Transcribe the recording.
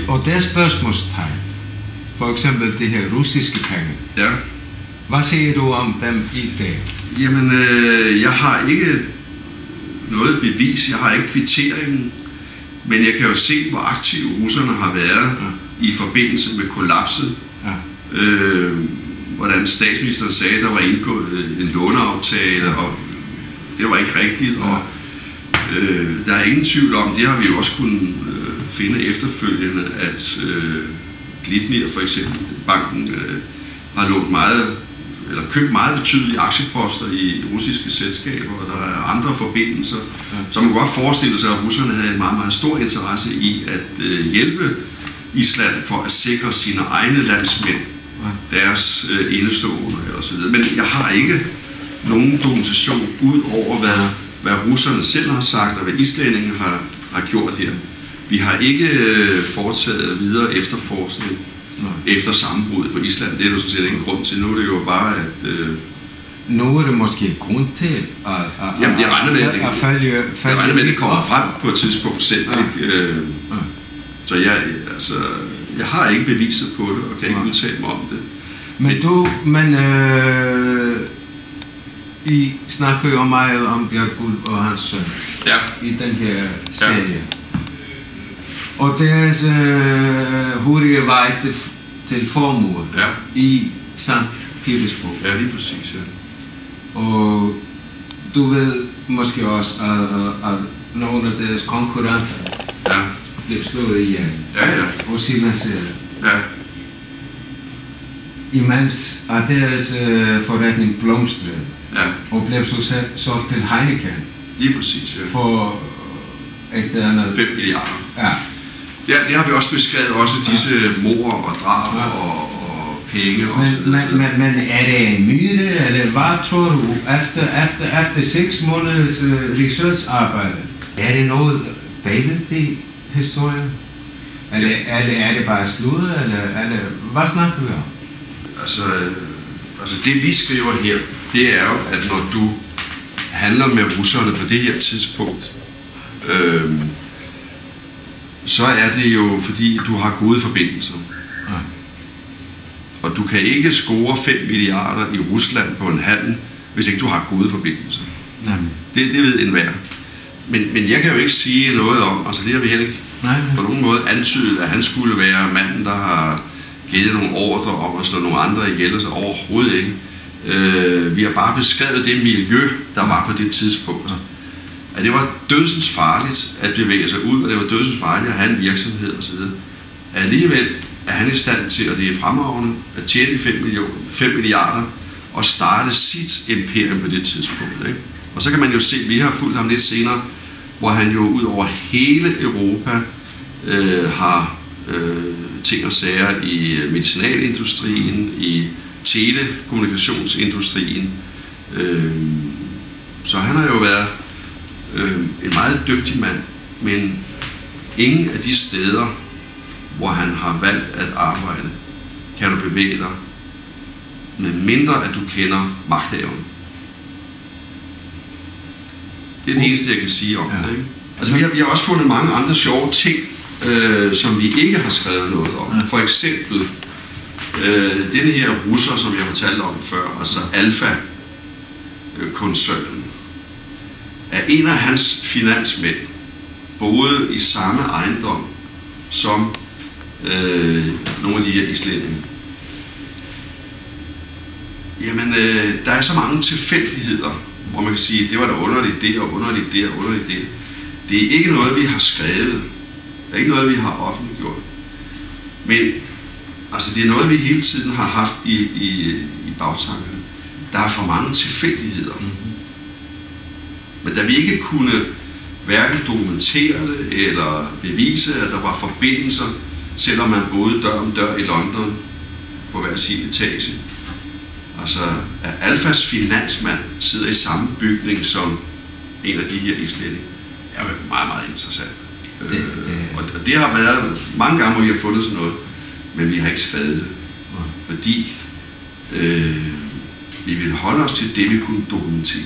Og der er spørgsmålstegn. For eksempel det her russiske penge. Ja. Hvad siger du om dem i dag? Jamen, jeg har ikke noget bevis, jeg har ikke kvitteringen, men jeg kan jo se, hvor aktive russerne har været i forbindelse med kollapset. Hvordan statsministeren sagde, der var indgået en låneaftale, og det var ikke rigtigt, og der er ingen tvivl om, det har vi jo også kunnet finde efterfølgende, at Glitnir for eksempel, banken, har lånt meget, eller købt meget betydelige aktieposter i russiske selskaber, og der er andre forbindelser. Så man kan godt forestille sig, at russerne havde en meget, meget stor interesse i at hjælpe Island for at sikre sine egne landsmænd, deres indestående osv. Men jeg har ikke nogen dokumentation ud over, hvad russerne selv har sagt, og hvad islændingene har gjort her. Vi har ikke foretaget videre efterforskning efter sammenbruddet på Island. Det er jo sådan set ingen grund til. Nu er det jo bare, at... Nu er det måske grund til at jamen, det regner med, at det kommer frem på et tidspunkt selv. Så jeg har ikke beviser på det, og kan ikke udtale mig om det. Men I snakker jo meget om Bjørgulv og hans søn i den her serie. Og deres hurtige vej til formue i Sankt Petersburg. Ja, lige præcis, Og du ved måske også, at nogle af deres konkurrenter blev slået ihjel og silenceret. Imens at deres forretning blomstrede og blev så solgt til Heineken. Lige præcis, for et eller andet 5 milliarder. Ja, det har vi også beskrevet, også disse mord og drab og penge og så videre. Men er det en myte, eller hvad tror du, efter 6 måneders researcharbejde, er det noget bagved det historie? Eller er det bare sludder, eller hvad snakker vi om? Altså det vi skriver her, det er jo, at når du handler med russerne på det her tidspunkt, så er det jo fordi, du har gode forbindelser. Og du kan ikke score 5 milliarder i Rusland på en handel, hvis ikke du har gode forbindelser. Det ved enhver. Men jeg kan jo ikke sige noget om, altså det har vi heller ikke på nogen måde antydet, at han skulle være manden, der har givet nogle ordre om at slå nogle andre ihjel, så overhovedet ikke. Vi har bare beskrevet det miljø, der var på det tidspunkt. At det var dødsens farligt at bevæge sig ud, og det var dødsens farligt at have en virksomhed osv. Alligevel er han i stand til, og det er fremragende, at tjene 5 milliarder og starte sit imperium på det tidspunkt. Ikke? Og så kan man jo se, vi har fulgt ham lidt senere, hvor han jo ud over hele Europa har ting og sager i medicinalindustrien, i telekommunikationsindustrien. Så han har jo været en meget dygtig mand, men ingen af de steder, hvor han har valgt at arbejde, kan du bevæge dig, med mindre at du kender magthaverne. Det er det eneste, jeg kan sige om det. Ikke? Altså, vi har også fundet mange andre sjove ting, som vi ikke har skrevet noget om. For eksempel denne her russer, som jeg fortalte om før, altså Alfa-koncernen, er en af hans finansmænd boede i samme ejendom som nogle af de her islændinge. Jamen, der er så mange tilfældigheder, hvor man kan sige, det var da underligt det, og underligt det, og underligt det. Det er ikke noget, vi har skrevet. Det er ikke noget, vi har offentliggjort. Men altså, det er noget, vi hele tiden har haft i bagtankerne. Der er for mange tilfældigheder. Men da vi ikke kunne hverken dokumentere det, eller bevise, at der var forbindelser, selvom man boede dør om dør i London på hver sin etage. Altså, at Alfas finansmand sidder i samme bygning som en af de her islændinge, er jo meget, meget interessant. Og det har været mange gange, hvor vi har fundet sådan noget, men vi har ikke skrevet det. Fordi vi vil holde os til det, vi kunne dokumentere.